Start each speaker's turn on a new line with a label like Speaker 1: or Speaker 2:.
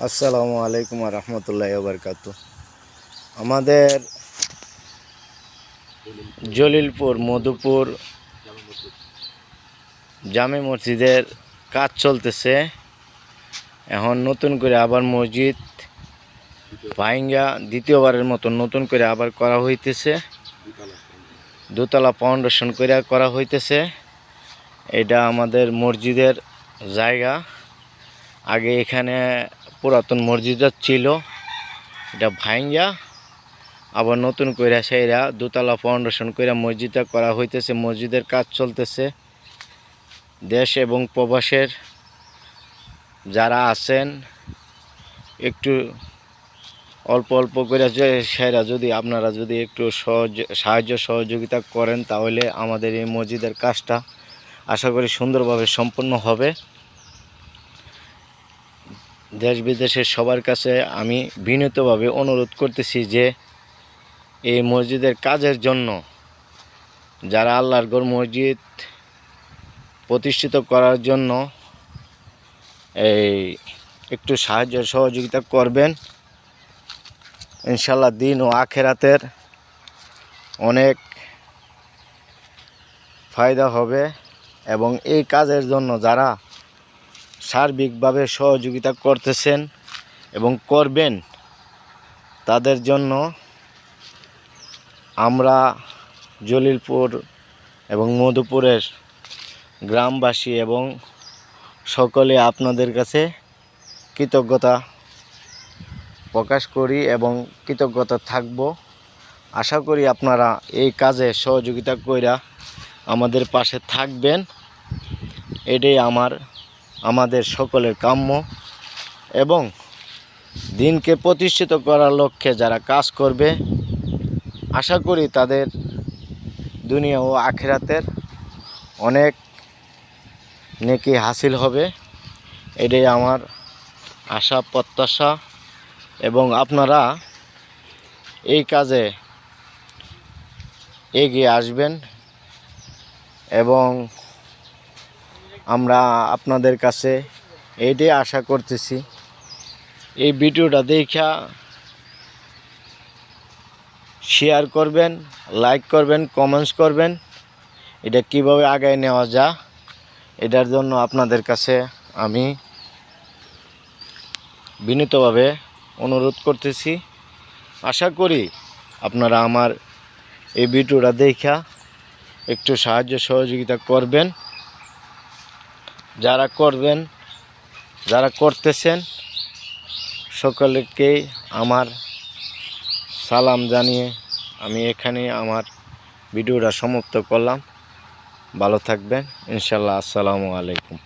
Speaker 1: আসসালামু আলাইকুম ওয়া রাহমাতুল্লাহি ওয়া বারাকাতুহু। আমাদের জলিলপুর মধুপুর জামে মসজিদের কাজ চলতেছে। এখন নতুন করে আবার মসজিদ ভাঙ্গা দ্বিতীয়বারের মতো নতুন করে আবার করা হইতেছে। দোতলা ফাউন্ডেশন করে করা হইতেছে। এটা আমাদের মসজিদের জায়গা। আগে এখানে পুরাতন মসজিদ ছিল, এটা ভাঙ্গা আবার নতুন করে সেইরা দোতলা ফাউন্ডেশন করে মসজিদটা করা হইতেছে। মসজিদের কাজ চলতেছে। দেশ এবং প্রবাসের যারা আছেন একটু অল্প অল্প করে সেরা যদি আপনারা যদি একটু সাহায্য সহযোগিতা করেন, তাহলে আমাদের এই মসজিদের কাজটা আশা করি সুন্দরভাবে সম্পন্ন হবে। দেশ বিদেশের সবার কাছে আমি বিনীতভাবে অনুরোধ করতেছি যে এই মসজিদের কাজের জন্য যারা আল্লাহর ঘর মসজিদ প্রতিষ্ঠিত করার জন্য একটু সাহায্য সহযোগিতা করবেন। ইনশাল্লাহ দিন ও আখেরাতের অনেক ফায়দা হবে। এবং এই কাজের জন্য যারা সার্বিকভাবে সহযোগিতা করতেছেন এবং করবেন, তাদের জন্য আমরা জলিলপুর এবং মধুপুরের গ্রামবাসী এবং সকলে আপনাদের কাছে কৃতজ্ঞতা প্রকাশ করি এবং কৃতজ্ঞতা থাকব। আশা করি আপনারা এই কাজে সহযোগিতা কইরা আমাদের পাশে থাকবেন। এটাই আমাদের সকলের কাম্য। এবং দিনকে প্রতিষ্ঠিত করার লক্ষ্যে যারা কাজ করবে, আশা করি তাদের দুনিয়া ও আখিরাতের অনেক নেকি হাসিল হবে। এটাই আমার আশা প্রত্যাশা। এবং আপনারা এই কাজে এগিয়ে আসবেন এবং আমরা আপনাদের কাছে এইটাই আশা করতেছি। এই ভিডিওটা দেখা শেয়ার করবেন, লাইক করবেন, কমেন্টস করবেন। এটা কিভাবে আগায় নেওয়া যায়, এটার জন্য আপনাদের কাছে আমি বিনীতভাবে অনুরোধ করতেছি। আশা করি আপনারা আমার এই ভিডিওটা দেখা একটু সাহায্য সহযোগিতা করবেন। যারা করতেছেন সকলকেই আমার সালাম জানিয়ে আমি এখানে আমার ভিডিওটা সমাপ্ত করলাম। ভালো থাকবেন ইনশাল্লাহ। আসসালামু আলাইকুম।